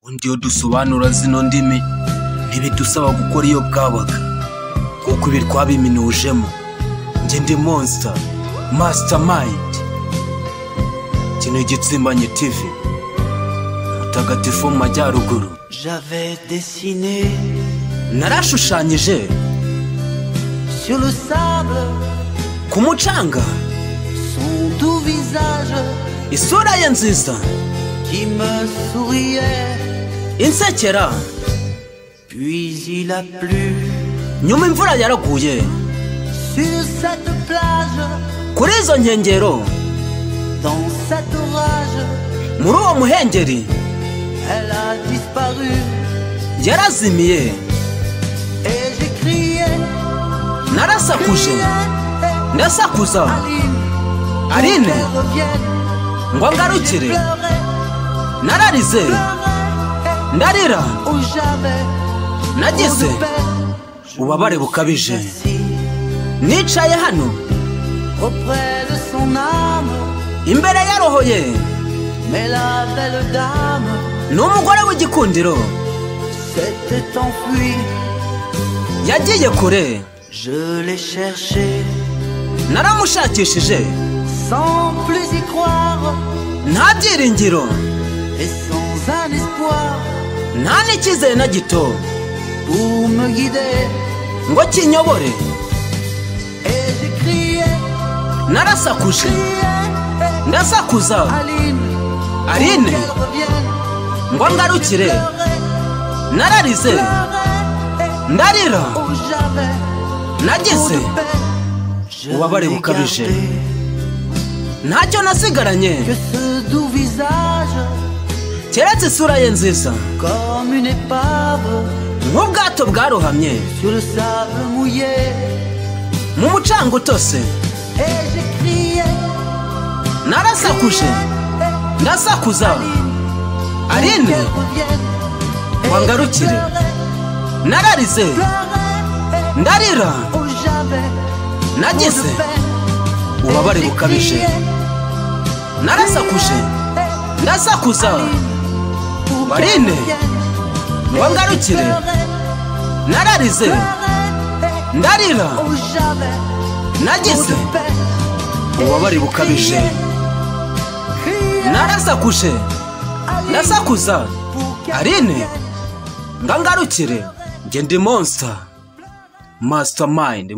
undi yo dusobanura zino ndimi ntibidusaba gukora iyo bwabaga kuko ibi twabiminujemo. Nge ndi Monster Mastermind, kino Igitsimbanye TV, mutagatifu mu majyaruguru. J'avais dessiné narashushanyije sur le sable ku mucanga son doux visage isura ye nziza qui me souriait. insekera. Puis il a plu nyuma imvura yaraguye sur cette plage, kuri izo nkengero, dans cet orage, muri uwo muhengeri elle a disparu. yarazimiye. Et j'ai crié, narasakuje ndasakuza Aline, Aline, qu'elle revienne. ngo ngarukire. Pleurais, nararize pleurais, ndarira où j'avais nagize trop de peine. ubabare bukabije. Assis nicaye hano auprès de son âme, imbere ya roho ye, mais la belle dame n'umugore w'igikundiro s'était enfuie. yagiye kure. Je l'ai cherché naramushakishije sans plus y croire nta byiringiro et sans un espoir nta n'icyizere na gito pour me guider. ngo kinyobore. Et j'ai crié, narasakuje ndasakuza Aline, Aline, qu'elle revienne. ngo ngarukire. Pleurais, nararize pleurais, ndarira où j'avais trop nagize de peine. Je ubabare n'ai bukabije. gardé ntacyo nasigaranye que ce doux visage keretse isura ye nziza comme une épave nk'ubwato bwarohamye sur le sable mouillé. mu mucanga utose. Et j'ai crié, narasakuje ndasakuza Aline, qu'elle revienne. ngo ngarukire. nararize Pleurais, ndarira où j'avais trop nagize de peine. ubabare Et j'ai bukabije. crié, narasakuje ndasakuza pour Aline, qu'elle revienne. ngo ngarukire. nararize Pleurais, ndarira où j'avais trop nagize de peine. ubabare bukabije. Crié, narasakuje Aline, ndasakuza pour qu'elle Aline, revienne. ngo ngarukire. Nge ndi Monster Mastermind.